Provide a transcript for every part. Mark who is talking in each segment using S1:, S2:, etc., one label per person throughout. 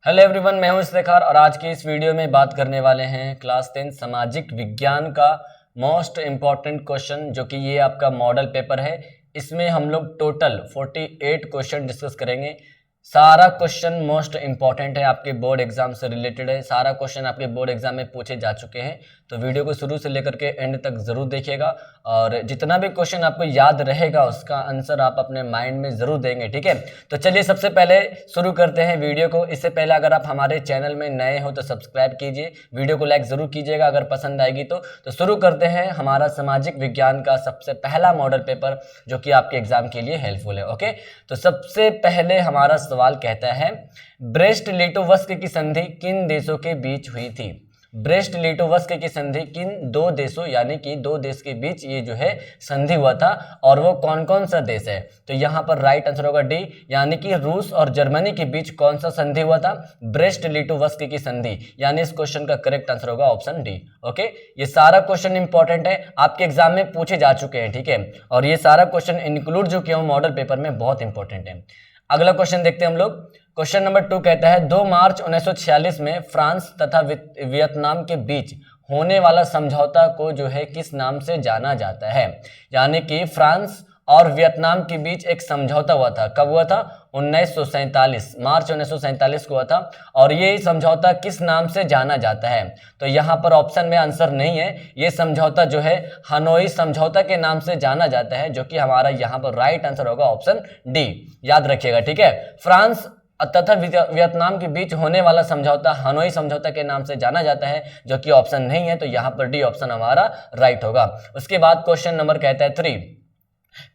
S1: Hello everyone, मैं हूं इफ्तिखार और आज की इस वीडियो में बात करने वाले हैं क्लास 10 सामाजिक विज्ञान का मोस्ट इम्पॉर्टेंट क्वेश्चन, जो कि ये आपका मॉडल पेपर है। इसमें हम लोग टोटल 48 क्वेश्चन डिस्कस करेंगे। सारा क्वेश्चन मोस्ट इम्पॉर्टेंट है, आपके बोर्ड एग्जाम से रिलेटेड है। सारा क्वेश्चन आपके बोर्ड एग्जाम में पूछे जा चुके हैं, तो वीडियो को शुरू से लेकर के एंड तक जरूर देखिएगा और जितना भी क्वेश्चन आपको याद रहेगा उसका आंसर आप अपने माइंड में जरूर देंगे, ठीक है। तो चलिए सबसे पहले शुरू करते हैं वीडियो को। इससे पहले अगर आप हमारे चैनल में नए हो तो सब्सक्राइब कीजिए, वीडियो को लाइक जरूर कीजिएगा अगर पसंद आएगी तो शुरू करते हैं हमारा सामाजिक विज्ञान का सबसे पहला मॉडल पेपर, जो कि आपके एग्जाम के लिए हेल्पफुल है। ओके, तो सबसे पहले हमारा सवाल कहता है, ब्रेस्ट लिटोवस्क की संधि किन देशों के बीच हुई थी? ब्रेस्ट लिटोवस्क की संधि किन दो देशों यानी कि दो देश के बीच ये जो है संधि हुआ था, और वो कौन कौन सा देश है? तो यहाँ पर राइट आंसर होगा डी, यानी कि रूस और जर्मनी के बीच कौन सा संधि हुआ था? ब्रेस्ट लिटोवस्क की संधि, यानी इस क्वेश्चन का करेक्ट आंसर होगा ऑप्शन डी। ओके, ये सारा क्वेश्चन इंपॉर्टेंट है, आपके एग्जाम में पूछे जा चुके हैं, ठीक है। और ये सारा क्वेश्चन इंक्लूड जो किया मॉडल पेपर में बहुत इंपॉर्टेंट है। अगला क्वेश्चन देखते हैं हम लोग। क्वेश्चन नंबर 2 कहता है, 2 मार्च 1946 में फ्रांस तथा वियतनाम के बीच होने वाला समझौता को जो है किस नाम से जाना जाता है? यानी कि फ्रांस और वियतनाम के बीच एक समझौता हुआ था। कब हुआ था? 1947, मार्च 1947 को हुआ था। और ये समझौता किस नाम से जाना जाता है? तो यहाँ पर ऑप्शन में आंसर नहीं है। ये समझौता जो है हनोई समझौता के नाम से जाना जाता है, जो कि हमारा यहाँ पर राइट आंसर होगा ऑप्शन डी। याद रखिएगा, ठीक है। फ्रांस तथा वियतनाम के बीच होने वाला समझौता हनोई समझौता के नाम से जाना जाता है, जो कि ऑप्शन नहीं है, तो यहाँ पर डी ऑप्शन हमारा राइट होगा। उसके बाद क्वेश्चन नंबर कहता है 3।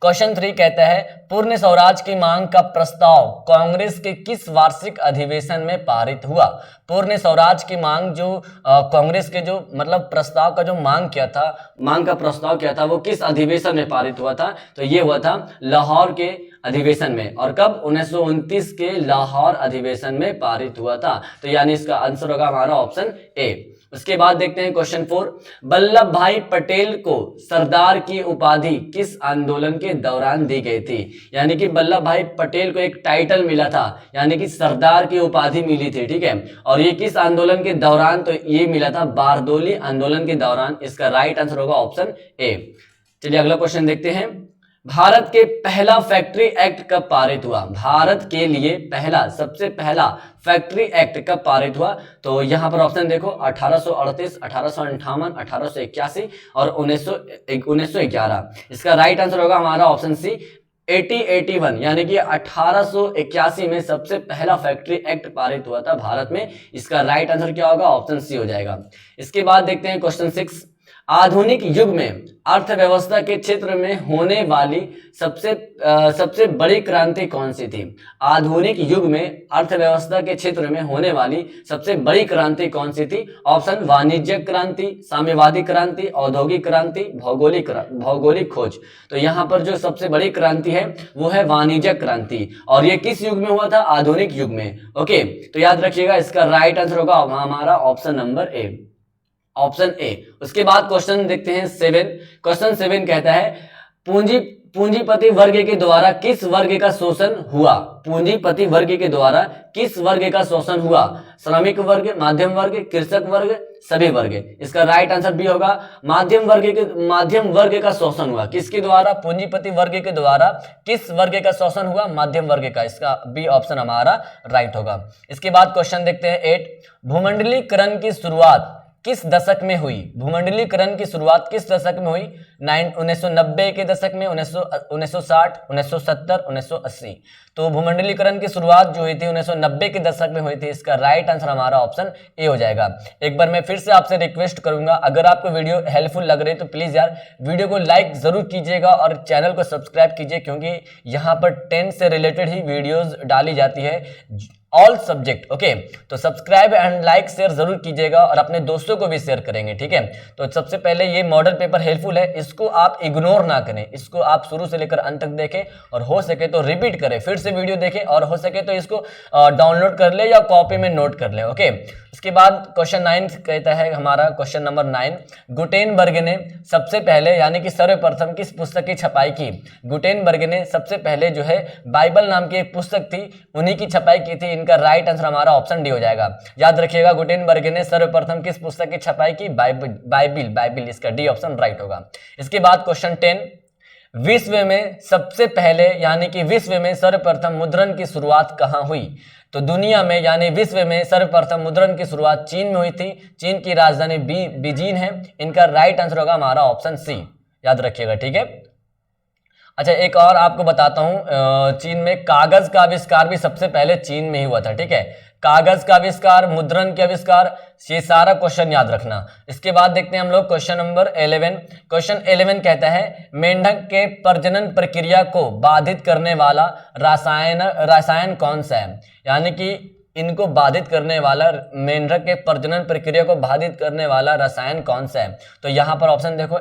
S1: क्वेश्चन 3 कहता है, पूर्ण स्वराज की मांग का प्रस्ताव कांग्रेस के किस वार्षिक अधिवेशन में पारित हुआ? पूर्ण स्वराज की मांग जो कांग्रेस के जो मतलब प्रस्ताव का जो मांग का प्रस्ताव किया था, वो किस अधिवेशन में पारित हुआ था? तो ये हुआ था लाहौर के अधिवेशन में। और कब? 1929 के लाहौर अधिवेशन में पारित हुआ था। तो यानी इसका आंसर होगा हमारा ऑप्शन ए। उसके बाद देखते हैं क्वेश्चन 4। वल्लभ भाई पटेल को सरदार की उपाधि किस आंदोलन के दौरान दी गई थी? यानी कि वल्लभ भाई पटेल को एक टाइटल मिला था, यानी कि सरदार की उपाधि मिली थी, ठीक है। और ये किस आंदोलन के दौरान? तो ये मिला था बारदोली आंदोलन के दौरान। इसका राइट आंसर होगा ऑप्शन ए। चलिए अगला क्वेश्चन देखते हैं। भारत के पहला फैक्ट्री एक्ट कब पारित हुआ? भारत के लिए सबसे पहला फैक्ट्री एक्ट कब पारित हुआ? तो यहाँ पर ऑप्शन देखो, 1838, 1858, 1881 और 1911। इसका राइट आंसर होगा हमारा ऑप्शन सी, 1881, यानी कि 1881 में सबसे पहला फैक्ट्री एक्ट पारित हुआ था भारत में। इसका राइट आंसर क्या होगा? ऑप्शन सी हो जाएगा। इसके बाद देखते हैं क्वेश्चन 6। आधुनिक युग में अर्थव्यवस्था के क्षेत्र में होने वाली सबसे बड़ी क्रांति कौन सी थी? आधुनिक युग में अर्थव्यवस्था के क्षेत्र में होने वाली सबसे बड़ी क्रांति कौन सी थी? ऑप्शन वाणिज्य क्रांति, साम्यवादी क्रांति, औद्योगिक क्रांति, भौगोलिक खोज। तो यहाँ पर जो सबसे बड़ी क्रांति है वो है वाणिज्य क्रांति। और ये किस युग में हुआ था? आधुनिक युग में। ओके, तो याद रखिएगा, इसका राइट आंसर होगा हमारा option number A, option A. उसके बाद क्वेश्चन देखते हैं 7। क्वेश्चन 7 कहता है, पूंजीपति वर्ग के द्वारा किस वर्ग का शोषण हुआ? पूंजीपति वर्ग के द्वारा किस वर्ग का शोषण हुआ? श्रमिक वर्ग, मध्यम वर्ग, कृषक वर्ग, सभी वर्ग। इसका राइट आंसर बी होगा, मध्यम वर्ग का शोषण हुआ। किसके द्वारा? पूंजीपति वर्ग के द्वारा किस वर्ग का शोषण हुआ? मध्यम वर्ग का। इसका बी ऑप्शन हमारा राइट होगा। इसके बाद क्वेश्चन देखते हैं 8। भूमंडलीकरण की शुरुआत किस दशक में हुई? भूमंडलीकरण की शुरुआत किस दशक में हुई? 1990 के दशक में, 1960, 1970, 1980। तो भूमंडलीकरण की शुरुआत जो हुई थी 1990 के दशक में हुई थी। इसका राइट आंसर हमारा ऑप्शन ए हो जाएगा। एक बार मैं फिर से आपसे रिक्वेस्ट करूंगा, अगर आपको वीडियो हेल्पफुल लग रही है तो प्लीज यार वीडियो को लाइक जरूर कीजिएगा और चैनल को सब्सक्राइब कीजिए, क्योंकि यहाँ पर 10 से रिलेटेड ही वीडियोज डाली जाती है, ऑल सब्जेक्ट। ओके, तो सब्सक्राइब एंड लाइक शेयर जरूर कीजिएगा और अपने दोस्तों को भी शेयर करेंगे, ठीक है। तो सबसे पहले ये मॉडल पेपर हेल्पफुल है, इसको आप इग्नोर ना करें, इसको आप शुरू से लेकर अंत तक देखें और हो सके तो रिपीट करें, फिर से वीडियो देखें और हो सके तो इसको डाउनलोड कर ले या कॉपी में नोट कर ले। ओके, इसके बाद क्वेश्चन 9 कहता है हमारा क्वेश्चन नंबर 9, गुटेनबर्ग ने सबसे पहले यानी कि सर्वप्रथम किस पुस्तक की छपाई की? गुटेनबर्ग ने सबसे पहले जो है बाइबल नाम की एक पुस्तक थी, उन्हीं की छपाई की थी इनका राइट आंसर हमारा ऑप्शन डी हो जाएगा। याद रखिएगा, गुटेनबर्ग ने सर्वप्रथम किस पुस्तक की छपाई की? बाइबिल। इसका डी ऑप्शन राइट होगा। इसके बाद क्वेश्चन 10, विश्व में सबसे पहले यानी कि विश्व में सर्वप्रथम मुद्रण की शुरुआत कहाँ हुई? तो दुनिया में यानी विश्व में सर्वप्रथम मुद्रण की शुरुआत चीन में हुई थी। चीन की राजधानी बीजिंग है। इनका राइट आंसर होगा हमारा ऑप्शन सी। याद रखिएगा, ठीक है। अच्छा, एक और आपको बताता हूं, चीन में कागज का आविष्कार भी सबसे पहले चीन में ही हुआ था, ठीक है। कागज का आविष्कार, मुद्रण के आविष्कार, ये सारा क्वेश्चन याद रखना। इसके बाद देखते हैं हम लोग क्वेश्चन नंबर 11। क्वेश्चन 11 कहता है मेंढक के प्रजनन प्रक्रिया को बाधित करने वाला रसायन कौन सा है? यानी कि इनको बाधित करने वाला, मेंढक के प्रजनन प्रक्रिया को बाधित करने वाला रसायन कौन सा है? तो यहाँ पर ऑप्शन देखो,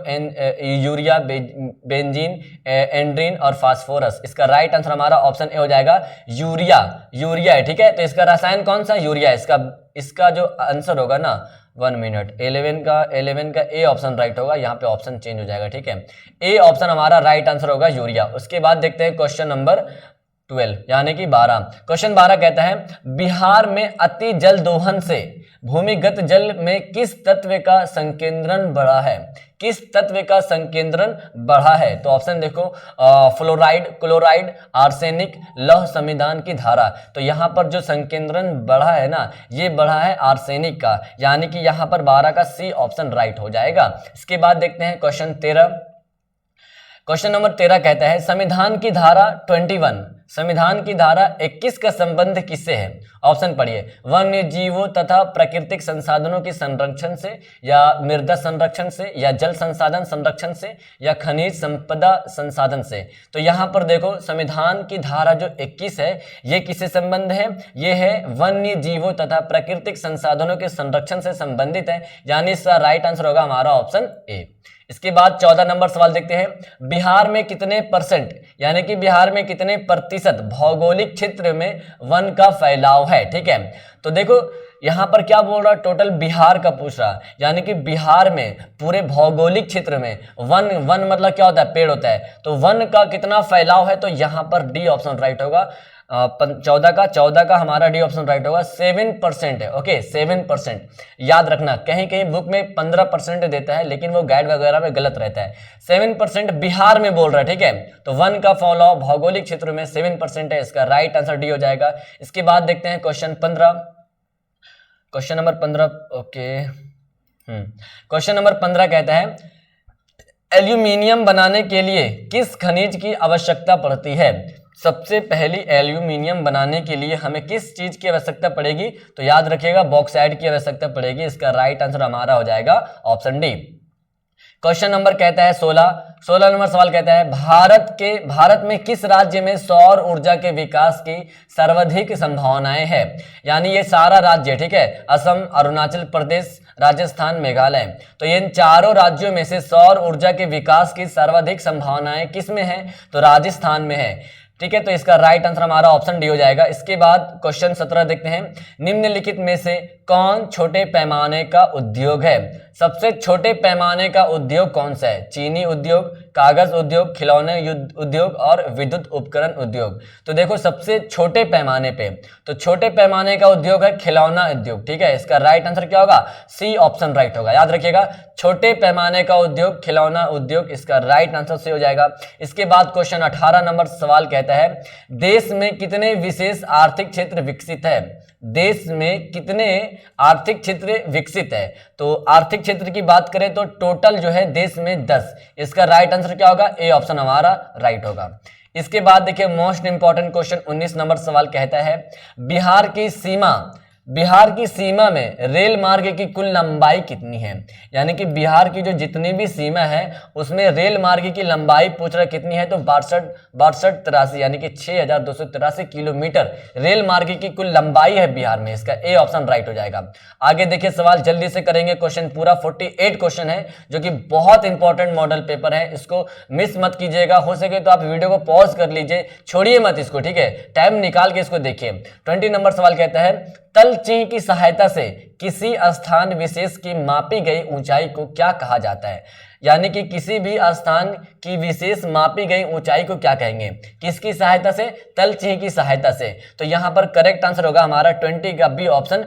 S1: यूरिया, बेंजीन, एंड्रीन और फास्फोरस। इसका राइट आंसर हमारा ऑप्शन ए हो जाएगा, यूरिया है, ठीक है। तो इसका रसायन कौन सा? यूरिया है। इसका जो आंसर होगा ना, 1 मिनट, 11 का ए ऑप्शन राइट होगा। यहाँ पे ऑप्शन चेंज हो जाएगा, ठीक है। ए ऑप्शन हमारा राइट आंसर होगा यूरिया। उसके बाद देखते हैं क्वेश्चन नंबर 12 यानी कि 12। क्वेश्चन 12 कहता है बिहार में अति जल दोहन से भूमिगत जल में किस तत्व का संकेंद्रण बढ़ा है? किस तत्व का संकेंद्रण बढ़ा है? तो ऑप्शन देखो, फ्लोराइड, क्लोराइड, आर्सेनिक, लौह संविधान की धारा। तो यहाँ पर जो संकेंद्रण बढ़ा है ना, ये बढ़ा है आर्सेनिक का, यानी कि यहाँ पर 12 का सी ऑप्शन राइट हो जाएगा। इसके बाद देखते हैं क्वेश्चन 13। क्वेश्चन नंबर 13 कहता है संविधान की धारा 21, संविधान की धारा 21 का संबंध किससे है? ऑप्शन पढ़िए, वन्य जीवों तथा प्राकृतिक संसाधनों के संरक्षण से, या मृदा संरक्षण से, या जल संसाधन संरक्षण से, या खनिज संपदा संसाधन से। तो यहाँ पर देखो, संविधान की धारा जो 21 है, ये किससे संबंध है? ये है वन्य जीवों तथा प्राकृतिक संसाधनों के संरक्षण से संबंधित है, यानी इसका राइट आंसर होगा हमारा ऑप्शन ए। इसके बाद 14 नंबर सवाल देखते हैं बिहार में कितने परसेंट यानी कि बिहार में कितने प्रतिशत भौगोलिक क्षेत्र में वन का फैलाव है? ठीक है, तो देखो यहाँ पर क्या बोल रहा, टोटल बिहार का पूछ रहा, यानी कि बिहार में पूरे भौगोलिक क्षेत्र में वन मतलब क्या होता है? पेड़ होता है। तो वन का कितना फैलाव है? तो यहाँ पर डी ऑप्शन राइट होगा। 14 का हमारा डी ऑप्शन राइट होगा। 7% है। ओके, 7%। याद रखना, कहीं कहीं बुक में 15% देता है, लेकिन वो गाइड वगैरह में गलत रहता है। 7% बिहार में बोल रहा है, ठीक है। तो वन का फैलाव भौगोलिक क्षेत्र में 7% है, इसका राइट आंसर डी हो जाएगा। इसके बाद देखते हैं question 15, question number 15। Okay, question number 15 कहता है एल्यूमिनियम बनाने के लिए किस खनिज की आवश्यकता पड़ती है? सबसे पहली एल्यूमिनियम बनाने के लिए हमें किस चीज की आवश्यकता पड़ेगी? तो याद रखिएगा, बॉक्साइट की आवश्यकता पड़ेगी। इसका राइट आंसर हमारा हो जाएगा ऑप्शन डी। क्वेश्चन नंबर कहता है 16 नंबर सवाल कहता है भारत में किस राज्य में सौर ऊर्जा के विकास की सर्वाधिक संभावनाएं हैं? यानी ये सारा राज्य, ठीक है, असम, अरुणाचल प्रदेश, राजस्थान, मेघालय। तो इन चारों राज्यों में से सौर ऊर्जा के विकास की सर्वाधिक संभावनाएं किस में है? तो राजस्थान में है, ठीक है। तो इसका राइट आंसर हमारा ऑप्शन डी हो जाएगा। इसके बाद क्वेश्चन 17 देखते हैं निम्नलिखित में से कौन छोटे पैमाने का उद्योग है? सबसे छोटे पैमाने का उद्योग कौन सा है? चीनी उद्योग, कागज उद्योग, खिलौने उद्योग और विद्युत उपकरण उद्योग। तो देखो सबसे छोटे पैमाने पे, तो छोटे पैमाने का उद्योग है खिलौना उद्योग, ठीक है। इसका राइट आंसर क्या होगा? सी ऑप्शन राइट होगा। याद रखिएगा, छोटे पैमाने का उद्योग खिलौना उद्योग, इसका राइट आंसर सी हो जाएगा। इसके बाद क्वेश्चन 18 नंबर सवाल कहता है देश में कितने विशेष आर्थिक क्षेत्र विकसित है? देश में कितने आर्थिक क्षेत्र विकसित है? तो आर्थिक क्षेत्र की बात करें तो टोटल जो है देश में 10। इसका राइट आंसर क्या होगा? ए ऑप्शन हमारा राइट होगा। इसके बाद देखिए मोस्ट इंपॉर्टेंट क्वेश्चन 19 नंबर सवाल कहता है बिहार की सीमा में रेल मार्ग की कुल लंबाई कितनी है? यानी कि बिहार की जो जितनी भी सीमा है उसमें रेल मार्ग की लंबाई पूछ रहा कितनी है? तो 6283 यानी कि 6283 किलोमीटर रेल मार्ग की कुल लंबाई है बिहार में। इसका ए ऑप्शन राइट हो जाएगा। आगे देखिए सवाल जल्दी से करेंगे, क्वेश्चन पूरा 48 क्वेश्चन है जो कि बहुत इंपॉर्टेंट मॉडल पेपर है, इसको मिस मत कीजिएगा। हो सके तो आप वीडियो को पॉज कर लीजिए, छोड़िए मत इसको, ठीक है, टाइम निकाल के इसको देखिए। 20 नंबर सवाल कहता है तलचिन्ह की सहायता से किसी स्थान विशेष की मापी गई ऊंचाई को क्या कहा जाता है? यानी कि किसी भी स्थान कि विशेष मापी गई ऊंचाई को क्या कहेंगे? किसकी सहायता से? तलछी की सहायता से। तो यहाँ पर करेक्ट आंसर होगा हमारा 20 का बी ऑप्शन,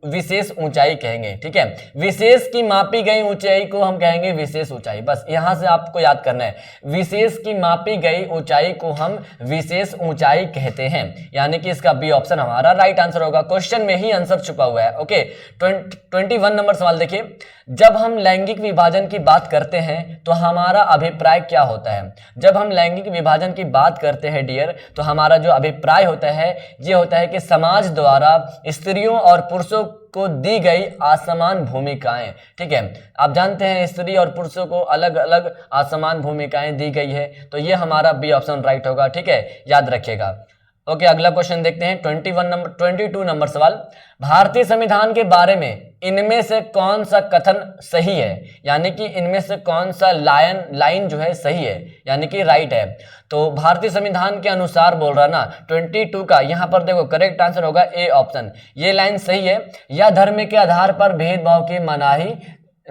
S1: विशेष ऊंचाई कहेंगे। ठीक है, विशेष की मापी गई ऊंचाई को हम कहेंगे विशेष ऊंचाई। बस यहां से आपको याद करना है, विशेष की मापी गई ऊंचाई को हम विशेष ऊंचाई कहते हैं, यानी कि इसका बी ऑप्शन हमारा राइट आंसर होगा। क्वेश्चन में ही आंसर छुपा हुआ है। ओके, 21 नंबर सवाल देखिए, जब हम लैंगिक विभाजन की बात करते हैं तो हमारा अभिप्राय क्या होता है? जब हम लैंगिक विभाजन की बात करते हैं डियर, तो हमारा जो अभिप्राय होता है ये होता है कि समाज द्वारा स्त्रियों और पुरुषों को दी गई असमान भूमिकाएं। ठीक है, आप जानते हैं स्त्री और पुरुषों को अलग अलग असमान भूमिकाएं दी गई है, तो ये हमारा बी ऑप्शन राइट होगा। ठीक है, याद रखिएगा। ओके, अगला क्वेश्चन देखते हैं 22 नंबर सवाल, भारतीय संविधान के बारे में इनमें से कौन सा कथन सही है? यानी कि इनमें से कौन सा लाइन जो है सही है, यानी कि राइट है। तो भारतीय संविधान के अनुसार बोल रहा ना 22 का, यहाँ पर देखो करेक्ट आंसर होगा ए ऑप्शन, ये लाइन सही है। या धर्म के आधार पर भेदभाव की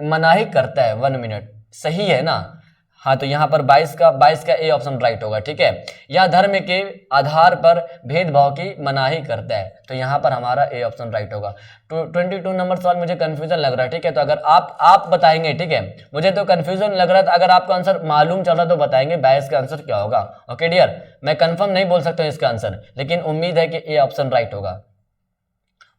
S1: मनाही करता है। 1 मिनट, सही है ना? हाँ, तो यहाँ पर 22 का ए ऑप्शन राइट होगा। ठीक है, या धर्म के आधार पर भेदभाव की मनाही करता है, तो यहाँ पर हमारा ए ऑप्शन राइट होगा। 22 नंबर सवाल मुझे कंफ्यूजन लग रहा है। ठीक है, तो अगर आप बताएंगे, ठीक है, मुझे तो कंफ्यूजन लग रहा था, अगर आपका आंसर मालूम चल रहा तो बताएंगे 22 का आंसर क्या होगा। ओके डियर, मैं कंफर्म नहीं बोल सकता हूँ इसका आंसर, लेकिन उम्मीद है कि ए ऑप्शन राइट होगा।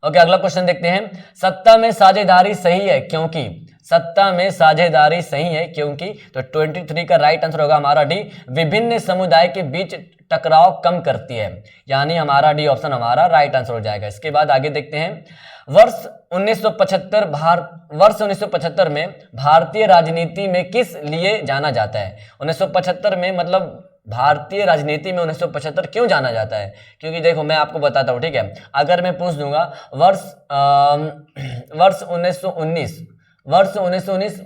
S1: ओके, अगला क्वेश्चन देखते हैं, सत्ता में साझेदारी सही है क्योंकि? सत्ता में साझेदारी सही है क्योंकि, तो 23 का राइट आंसर होगा हमारा डी, विभिन्न समुदाय के बीच टकराव कम करती है, यानी हमारा डी ऑप्शन हमारा राइट आंसर हो जाएगा। इसके बाद आगे देखते हैं, वर्ष 1975 में भारतीय राजनीति में किस लिए जाना जाता है? 1975 में मतलब भारतीय राजनीति में 1975 क्यों जाना जाता है? क्योंकि देखो मैं आपको बताता हूँ। ठीक है, अगर मैं पूछ दूंगा वर्ष 1919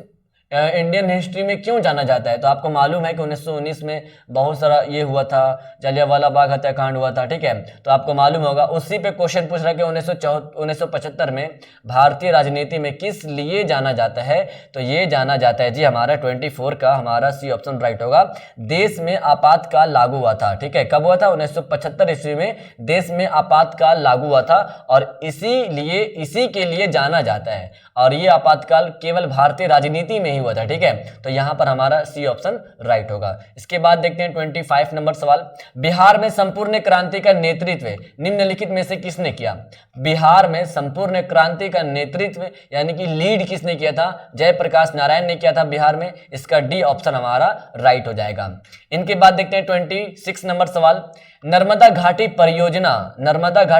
S1: इंडियन हिस्ट्री में क्यों जाना जाता है, तो आपको मालूम है कि 1919 में बहुत सारा ये हुआ था, जलियांवाला बाग हत्याकांड हुआ था। ठीक है, तो आपको मालूम होगा, उसी पे क्वेश्चन पूछ रहा है कि 1975 में भारतीय राजनीति में किस लिए जाना जाता है, तो ये जाना जाता है जी हमारा 24 का हमारा सी ऑप्शन राइट होगा, देश में आपातकाल लागू हुआ था। ठीक है, कब हुआ था? 1975 ईस्वी में देश में आपातकाल लागू हुआ था, और इसी के लिए जाना जाता है, और ये आपातकाल केवल भारतीय राजनीति में ही हुआ था। ठीक है, तो यहां पर हमारा सी ऑप्शन राइट होगा। इसके बाद देखते हैं 25 नंबर सवाल, बिहार में संपूर्ण क्रांति का नेतृत्व निम्नलिखित में से किसने किया? बिहार में संपूर्ण क्रांति का नेतृत्व यानी कि लीड किसने किया था? जयप्रकाश नारायण ने किया था बिहार में। इसका डी ऑप्शन हमारा राइट हो जाएगा। इनके बाद देखते हैं 26 नंबर सवाल, नर्मदा घाटी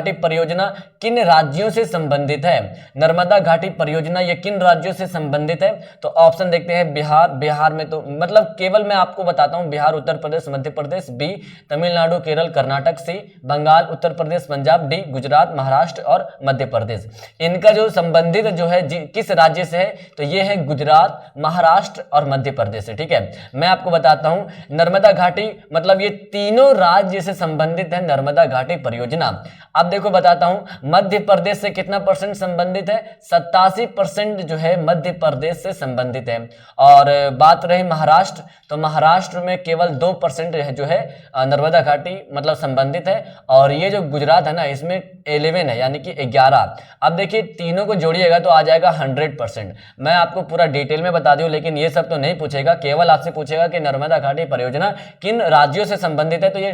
S1: परियोजना किन राज्यों से संबंधित है? नर्मदा घाटी परियोजना ये किन राज्यों से संबंधित है? तो ऑप्शन देखते हैं, बिहार में तो मतलब केवल मैं आपको बताता हूं, बिहार, उत्तर प्रदेश, मध्य प्रदेश, बी तमिलनाडु, केरल, कर्नाटक, सी बंगाल, उत्तर प्रदेश, पंजाब, डी गुजरात, महाराष्ट्र और मध्य प्रदेश। इनका जो संबंधित जो है किस राज्य से है, तो ये है गुजरात, महाराष्ट्र और मध्य प्रदेश से। ठीक है, मैं आपको बताता हूं, नर्मदा घाटी मतलब ये तीनों राज्य से संबंधित है नर्मदा घाटी परियोजना। अब देखो बताता हूं, मध्य प्रदेश से कितना परसेंट संबंधित है? 87% जो है मध्य प्रदेश से संबंधित है। और बात रही महाराष्ट्र, तो महाराष्ट्र में केवल 2% जो है नर्मदा घाटी मतलब संबंधित है, और ये जो गुजरात है ना इसमें 11 है, यानी कि 11। अब देखिए तीनों को जोड़िएगा तो आ जाएगा 100%। मैं आपको पूरा डिटेल में बता दूं, लेकिन ये सब तो नहीं पूछेगा, केवल आपसे पूछेगा कि नर्मदा घाटी परियोजना किन राज्यों से संबंधित है, तो ये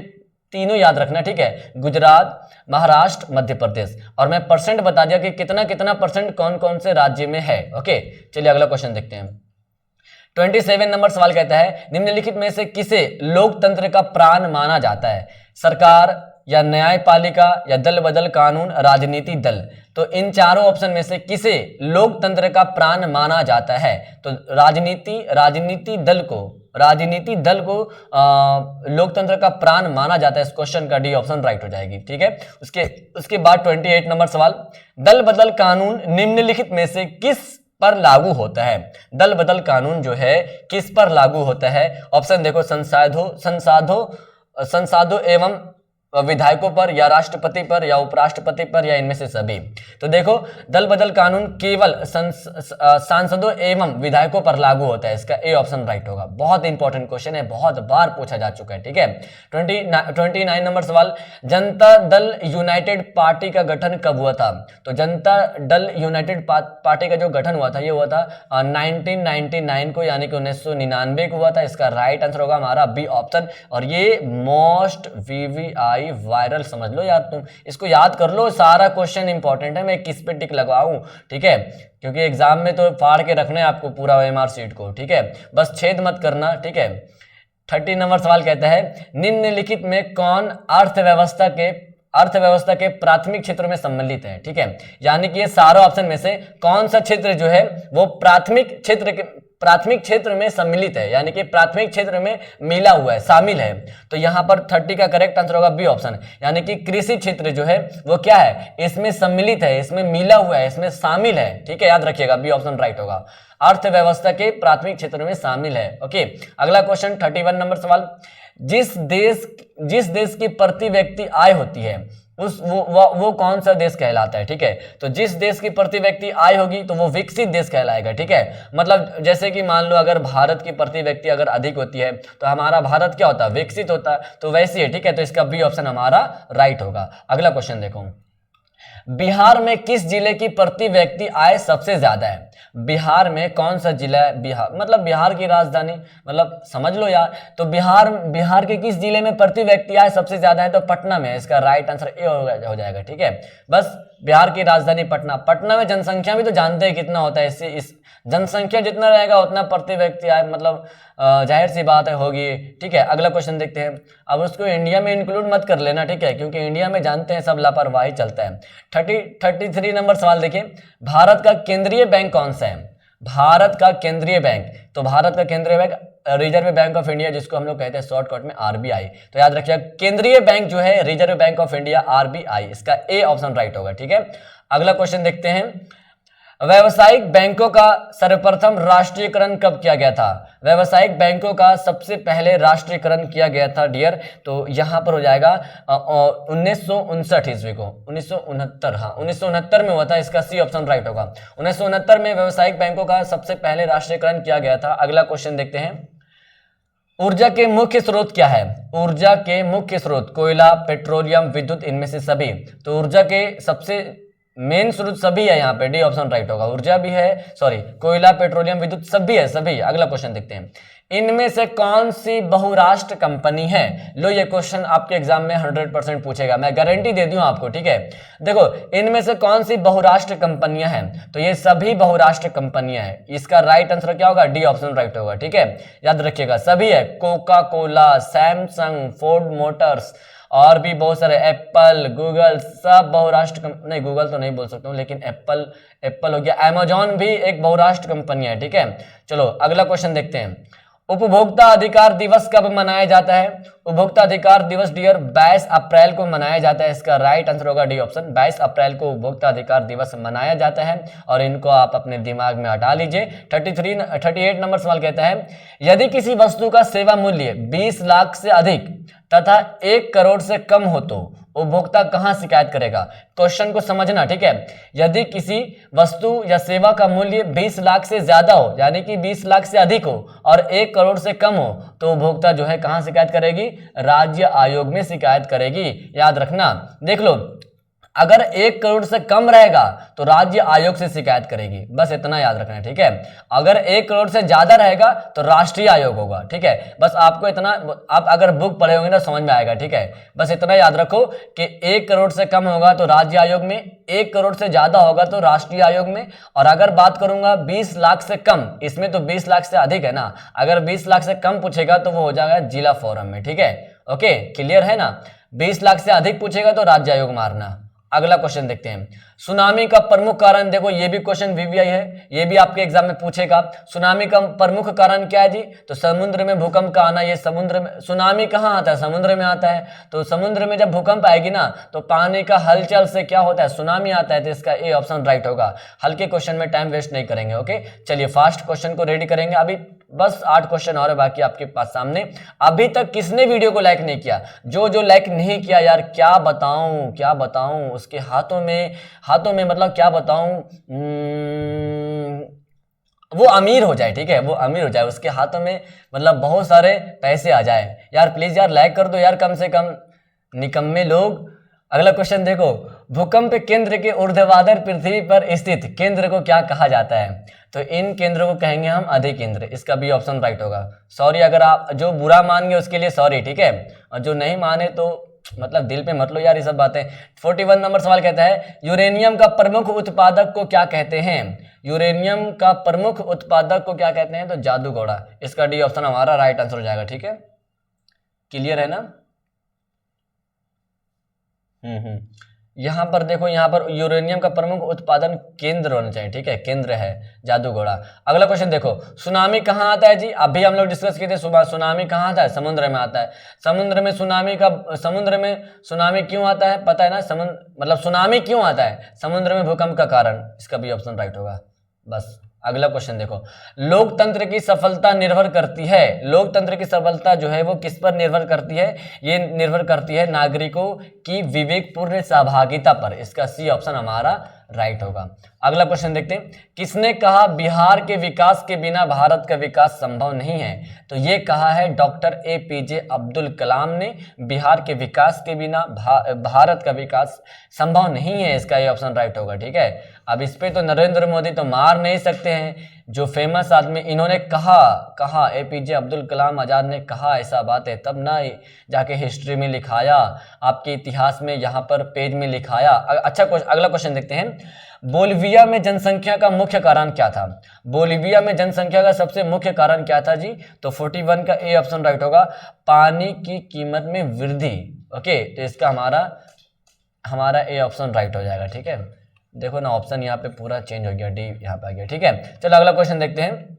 S1: तीनों याद रखना। ठीक है, गुजरात, महाराष्ट्र, मध्य प्रदेश, और मैं परसेंट बता दिया कि कितना परसेंट कौन कौन से राज्य में है। ओके, चलिए अगला क्वेश्चन देखते हैं। 27 नंबर सवाल कहता है, निम्नलिखित में से किसे लोकतंत्र का प्राण माना जाता है? सरकार या न्यायपालिका या दल बदल कानून, राजनीति दल। तो इन चारों ऑप्शन में से किसे लोकतंत्र का प्राण माना जाता है? तो राजनीति दल को लोकतंत्र का प्राण माना जाता है। इस क्वेश्चन का डी ऑप्शन राइट हो जाएगी। ठीक है, उसके बाद 28 नंबर सवाल, दल बदल कानून निम्नलिखित में से किस पर लागू होता है? दल बदल कानून जो है किस पर लागू होता है? ऑप्शन देखो, संसाधो एवं विधायकों पर या राष्ट्रपति पर या उपराष्ट्रपति पर या इनमें से सभी। तो देखो, दल बदल कानून केवल सांसदों एवं विधायकों पर लागू होता है, इसका ए ऑप्शन राइट होगा। बहुत इंपॉर्टेंट क्वेश्चन है, बहुत बार पूछा जा चुका है, ठीक है। 29 नंबर सवाल, जनता दल यूनाइटेड पार्टी का गठन कब हुआ था? तो जनता दल यूनाइटेड पार्टी का जो गठन हुआ था ये हुआ था 1999 को, यानी कि 1999 को हुआ था। इसका राइट आंसर होगा हमारा बी ऑप्शन। और ये मोस्ट वीवीआई वायरल समझ लो यार, तुम इसको याद कर लो, सारा क्वेश्चन इंपॉर्टेंट है, मैं किस पे टिक लगाऊं, ठीक है, क्योंकि एग्जाम में तो फाड़ के रखना है आपको पूरा ओएमआर सीट को, ठीक है, बस छेद मत करना, ठीक है। 30 नंबर सवाल कहता है, निम्नलिखित में कौन अर्थव्यवस्था के प्राथमिक क्षेत्रों में सम्मिलित है, ठीक है, यानी कि ये सारा ऑप्शन में से कौन सा क्षेत्र जो है वो प्राथमिक क्षेत्र में सम्मिलित है, यानी कि प्राथमिक क्षेत्र में मिला हुआ है, शामिल है। तो यहां पर 30 का करेक्ट आंसर होगा बी ऑप्शन, यानी कि कृषि क्षेत्र जो है वो क्या है, इसमें सम्मिलित है, इसमें मिला हुआ है, इसमें शामिल है, ठीक है, याद रखिएगा बी ऑप्शन राइट होगा, अर्थव्यवस्था के प्राथमिक क्षेत्र में शामिल है। ओके, अगला क्वेश्चन 31 नंबर सवाल, जिस देश की प्रति व्यक्ति आय होती है वो कौन सा देश कहलाता है, ठीक है। तो जिस देश की प्रति व्यक्ति आय होगी तो वो विकसित देश कहलाएगा, ठीक है। मतलब जैसे कि मान लो अगर भारत की प्रति व्यक्ति अगर अधिक होती है तो हमारा भारत क्या होता है, विकसित होता है, तो वैसे है, ठीक है। तो इसका बी ऑप्शन हमारा राइट होगा। अगला क्वेश्चन देखो, बिहार में किस जिले की प्रति व्यक्ति आय सबसे ज्यादा है? बिहार में कौन सा जिला है? बिहार मतलब बिहार की राजधानी, मतलब समझ लो यार। तो बिहार के किस जिले में प्रति व्यक्ति आय सबसे ज्यादा है? तो पटना में। इसका राइट आंसर ए हो जाएगा, ठीक है। बस बिहार की राजधानी पटना में जनसंख्या भी तो जानते हैं कितना होता है, इससे इस जनसंख्या जितना रहेगा उतना प्रति व्यक्ति आय, मतलब जाहिर सी बात है होगी, ठीक है। अगला क्वेश्चन देखते हैं। अब उसको इंडिया में इंक्लूड मत कर लेना, ठीक है, क्योंकि इंडिया में जानते हैं सब लापरवाही चलता है। 33 नंबर सवाल देखिए, भारत का केंद्रीय बैंक कौन सा है? भारत का केंद्रीय बैंक, तो भारत का केंद्रीय bank reserve bank of India, जिसको हम लोग कहते हैं शॉर्टकट में आरबीआई। तो याद रखिएगा केंद्रीय बैंक जो है reserve bank of India RBI, इसका ए ऑप्शन राइट होगा, ठीक है। अगला क्वेश्चन देखते हैं, व्यावसायिक बैंकों का सर्वप्रथम राष्ट्रीयकरण कब किया गया था? व्यावसायिक बैंकों का सबसे पहले राष्ट्रीयकरण किया गया था डियर, तो यहां पर हो जाएगा 1959 ईस्वी को, 1969, हाँ 1969 में हुआ था। इसका सी ऑप्शन राइट होगा। 1969 में व्यावसायिक बैंकों का सबसे पहले राष्ट्रीयकरण किया गया था। अगला क्वेश्चन देखते हैं, ऊर्जा के मुख्य स्रोत क्या है? ऊर्जा के मुख्य स्रोत कोयला, पेट्रोलियम, विद्युत, इनमें से सभी। तो ऊर्जा के सबसे मेन स्रोत सभी है, यहाँ पे डी ऑप्शन राइट होगा। ऊर्जा भी है, सॉरी कोयला, पेट्रोलियम, विद्युत सभी है, सभी। अगला क्वेश्चन देखते हैं, इनमें से कौन सी बहुराष्ट्र कंपनी है? लो ये क्वेश्चन आपके एग्जाम में 100% पूछेगा, मैं गारंटी दे दूं आपको, ठीक है। देखो इनमें से कौन सी बहुराष्ट्र कंपनियां हैं? तो ये सभी बहुराष्ट्र कंपनियां हैं। इसका राइट आंसर क्या होगा? डी ऑप्शन राइट होगा, ठीक है। याद रखिएगा सभी है, Coca Cola, Samsung, Ford Motors और भी बहुत सारे, एप्पल, गूगल, सब बहुराष्ट्र नहीं, गूगल तो नहीं बोल सकता हूँ, लेकिन एप्पल हो गया, अमेजॉन भी एक बहुराष्ट्र कंपनी है, ठीक है। चलो अगला क्वेश्चन देखते हैं, उपभोक्ता अधिकार दिवस कब मनाया जाता है? उपभोक्ता अधिकार दिवस डियर 22 अप्रैल को मनाया जाता है। इसका राइट आंसर होगा डी ऑप्शन, 22 अप्रैल को उपभोक्ता अधिकार दिवस मनाया जाता है, और इनको आप अपने दिमाग में हटा लीजिए। 38 नंबर सवाल कहता है, यदि किसी वस्तु का सेवा मूल्य 20 लाख से अधिक तथा 1 करोड़ से कम हो तो उपभोक्ता कहां शिकायत करेगा? क्वेश्चन को समझना, ठीक है। यदि किसी वस्तु या सेवा का मूल्य 20 लाख से ज्यादा हो, यानी कि 20 लाख से अधिक हो, और 1 करोड़ से कम हो, तो उपभोक्ता जो है कहां शिकायत करेगी? राज्य आयोग में शिकायत करेगी। याद रखना, देख लो, अगर 1 करोड़ से कम रहेगा तो राज्य आयोग से शिकायत करेगी, बस इतना याद रखना है, ठीक है। अगर 1 करोड़ से ज्यादा रहेगा तो राष्ट्रीय आयोग होगा, ठीक है। बस आपको इतना, आप अगर बुक पढ़े होंगे ना समझ में आएगा, ठीक है। बस इतना याद रखो कि 1 करोड़ से कम होगा तो राज्य आयोग में, 1 करोड़ से ज्यादा होगा तो राष्ट्रीय आयोग में। और अगर बात करूंगा 20 लाख से कम, इसमें तो 20 लाख से अधिक है ना, अगर 20 लाख से कम पूछेगा तो वो हो जाएगा जिला फोरम में, ठीक है। ओके, क्लियर है ना। 20 लाख से अधिक पूछेगा तो राज्य आयोग मारना। अगला क्वेश्चन देखते हैं। सुनामी का प्रमुख कारण, देखो ये भी क्वेश्चन वीवीआई है, ये भी आपके एग्जाम में पूछेगा। सुनामी का प्रमुख कारण क्या है जी? तो समुद्र में भूकंप का आना। ये समुद्र में, सुनामी कहाँ आता है? समुद्र में आता है। तो समुद्र में जब भूकंप आएगी ना तो पानी का हलचल से क्या होता है? सुनामी आता है। तो इसका ए ऑप्शन राइट होगा। हल्के क्वेश्चन में टाइम वेस्ट नहीं करेंगे। ओके, चलिए फास्ट क्वेश्चन को रेडी करेंगे। अभी बस 8 क्वेश्चन और है बाकी आपके पास सामने। अभी तक किसने वीडियो को लाइक नहीं किया? जो लाइक नहीं किया यार, क्या बताऊं उसके हाथों में मतलब क्या बताऊं, वो अमीर हो जाए, ठीक है, वो अमीर हो जाए, उसके हाथों में मतलब बहुत सारे पैसे आ जाए। यार प्लीज यार लाइक कर दो यार कम से कम, निकम्मे लोग। अगला क्वेश्चन देखो, भूकंप केंद्र के ऊर्ध्वाधर पृथ्वी पर स्थित केंद्र को क्या कहा जाता है? तो इन केंद्रों को कहेंगे हम अधिकेंद्र। इसका भी ऑप्शन राइट होगा। सॉरी, अगर आप जो बुरा मान गए उसके लिए सॉरी, ठीक है, और जो नहीं माने तो मतलब दिल पे मत लो यार ये सब बातें। 41 नंबर सवाल कहता है, यूरेनियम का प्रमुख उत्पादक को क्या कहते हैं? यूरेनियम का प्रमुख उत्पादक को क्या कहते हैं? तो जादूगोड़ा। इसका डी ऑप्शन हमारा राइट आंसर हो जाएगा। ठीक है, क्लियर है ना? यहाँ पर देखो, यहाँ पर यूरेनियम का प्रमुख उत्पादन केंद्र होना चाहिए। ठीक है, केंद्र है जादूगोड़ा। अगला क्वेश्चन देखो, सुनामी कहाँ आता है जी? अभी हम लोग डिस्कस किए थे सुबह, सुनामी कहाँ आता है? समुद्र में आता है। समुद्र में सुनामी क्यों आता है? पता है ना? मतलब सुनामी क्यों आता है? समुद्र में भूकंप का कारण। इसका भी ऑप्शन राइट होगा। बस अगला क्वेश्चन देखो, लोकतंत्र की सफलता निर्भर करती है, लोकतंत्र की सफलता जो है वो किस पर निर्भर करती है? ये निर्भर करती है नागरिकों की विवेकपूर्ण सहभागिता पर। इसका सी ऑप्शन हमारा राइट होगा। अगला क्वेश्चन देखते हैं, किसने कहा बिहार के विकास के बिना भारत का विकास संभव नहीं है? तो ये कहा है डॉक्टर APJ अब्दुल कलाम ने। बिहार के विकास के बिना भारत का विकास संभव नहीं है। इसका ये ऑप्शन राइट होगा। ठीक है, अब इस पे तो नरेंद्र मोदी तो मार नहीं सकते हैं, जो फेमस आदमी, इन्होंने कहा APJ अब्दुल कलाम आजाद ने कहा ऐसा बात है, तब ना जाके हिस्ट्री में लिखाया, आपके इतिहास में यहाँ पर पेज में लिखाया। अच्छा, अगला क्वेश्चन देखते हैं, बोलिविया में जनसंख्या का मुख्य कारण क्या था? बोलिविया में जनसंख्या का सबसे मुख्य कारण क्या था जी? तो 41 का ए ऑप्शन राइट होगा, पानी की कीमत में वृद्धि। ओके, तो इसका हमारा ए ऑप्शन राइट हो जाएगा। ठीक है, देखो ना ऑप्शन यहाँ पे पूरा चेंज हो गया, डी यहाँ पे आ गया। ठीक है, चलो अगला क्वेश्चन देखते हैं,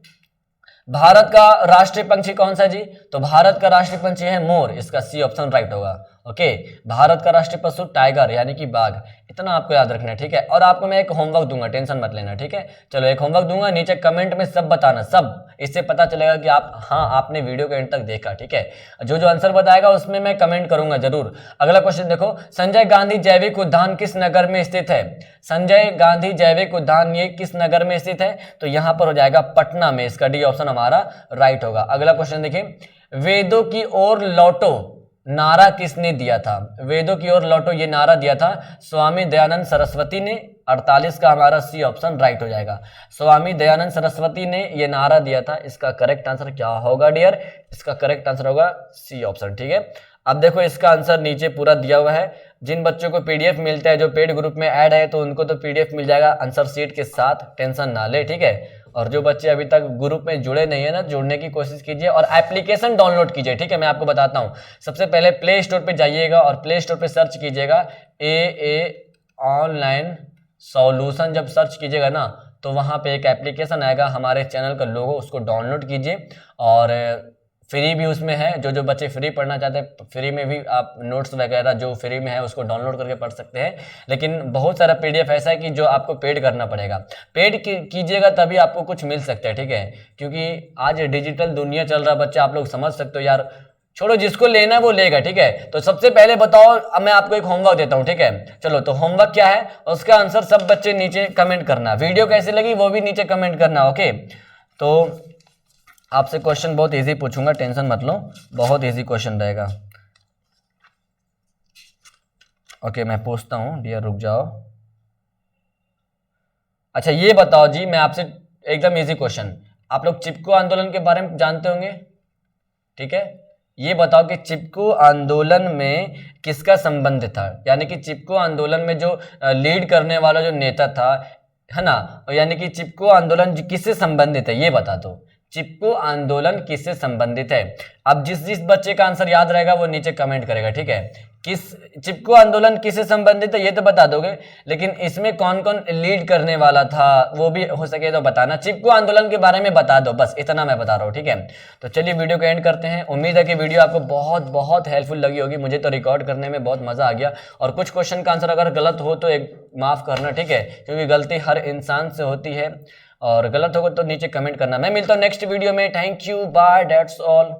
S1: भारत का राष्ट्रीय पंछी कौन सा जी? तो भारत का राष्ट्रीय पंछी है मोर। इसका सी ऑप्शन राइट होगा। ओके, भारत का राष्ट्रीय पशु टाइगर यानी कि बाघ। इतना आपको याद रखना है। ठीक है, और आपको मैं एक होमवर्क दूंगा, टेंशन मत लेना। ठीक है, चलो एक होमवर्क दूंगा, नीचे कमेंट में सब बताना, सब, इससे पता चलेगा कि आपने वीडियो के एंड तक देखा। ठीक है, जो आंसर बताएगा उसमें मैं कमेंट करूंगा जरूर। अगला क्वेश्चन देखो, संजय गांधी जैविक उद्यान किस नगर में स्थित है? संजय गांधी जैविक उद्यान ये किस नगर में स्थित है? तो यहाँ पर हो जाएगा पटना में। इसका डी ऑप्शन हमारा राइट होगा। अगला क्वेश्चन देखिए, वेदों की ओर लौटो नारा किसने दिया था? वेदों की ओर लौटो ये नारा दिया था स्वामी दयानंद सरस्वती ने। 48 का हमारा सी ऑप्शन राइट हो जाएगा। स्वामी दयानंद सरस्वती ने ये नारा दिया था। इसका करेक्ट आंसर क्या होगा डियर? इसका करेक्ट आंसर होगा सी ऑप्शन। ठीक है, अब देखो इसका आंसर नीचे पूरा दिया हुआ है। जिन बच्चों को PDF मिलता है, जो पेड ग्रुप में ऐड है, तो उनको तो PDF मिल जाएगा आंसर शीट के साथ, टेंशन ना ले। ठीक है, और जो बच्चे अभी तक ग्रुप में जुड़े नहीं है ना, जुड़ने की कोशिश कीजिए और एप्लीकेशन डाउनलोड कीजिए। ठीक है, मैं आपको बताता हूँ, सबसे पहले प्ले स्टोर पे जाइएगा और प्ले स्टोर पे सर्च कीजिएगा AA ऑनलाइन सॉल्यूशन। जब सर्च कीजिएगा ना तो वहाँ पे एक एप्लीकेशन आएगा, हमारे चैनल का लोगो, उसको डाउनलोड कीजिए। और फ्री भी उसमें है, जो बच्चे फ्री पढ़ना चाहते हैं, फ्री में भी आप नोट्स वगैरह जो फ्री में है उसको डाउनलोड करके पढ़ सकते हैं। लेकिन बहुत सारा PDF ऐसा है कि जो आपको पेड करना पड़ेगा। पेड कीजिएगा तभी आपको कुछ मिल सकता है। ठीक है, क्योंकि आज डिजिटल दुनिया चल रहा, बच्चे आप लोग समझ सकते हो यार। छोड़ो, जिसको लेना है वो लेगा। ठीक है, तो सबसे पहले बताओ, अब मैं आपको एक होमवर्क देता हूँ। ठीक है, चलो, तो होमवर्क क्या है उसका आंसर सब बच्चे नीचे कमेंट करना। वीडियो कैसी लगी वो भी नीचे कमेंट करना। ओके, तो आपसे क्वेश्चन बहुत इजी पूछूंगा, टेंशन मत लो, बहुत इजी क्वेश्चन रहेगा। ओके, मैं पूछता हूं डियर, रुक जाओ। अच्छा ये बताओ जी, मैं आपसे एकदम इजी क्वेश्चन, आप लोग चिपको आंदोलन के बारे में जानते होंगे? ठीक है, ये बताओ कि चिपको आंदोलन में किसका संबंध था? यानी कि चिपको आंदोलन में जो लीड करने वाला जो नेता था, है ना, यानी कि चिपको आंदोलन किससे संबंधित है ये बता दो। चिपको आंदोलन किससे संबंधित है। अब जिस बच्चे का आंसर याद रहेगा वो नीचे कमेंट करेगा, ठीक है। किस चिपको आंदोलन किससे संबंधित है ये तो बता दोगे, लेकिन इसमें कौन कौन लीड करने वाला था वो भी हो सके तो बताना। चिपको आंदोलन के बारे में बता दो, बस इतना मैं बता रहा हूँ, ठीक है। तो चलिए वीडियो को एंड करते हैं। उम्मीद है कि वीडियो आपको बहुत बहुत हेल्पफुल लगी होगी। मुझे तो रिकॉर्ड करने में बहुत मजा आ गया, और कुछ क्वेश्चन का आंसर अगर गलत हो तो एक माफ करना, ठीक है, क्योंकि गलती हर इंसान से होती है, और गलत होगा तो नीचे कमेंट करना। मैं मिलता हूँ नेक्स्ट वीडियो में। Thank you, bye, that's all.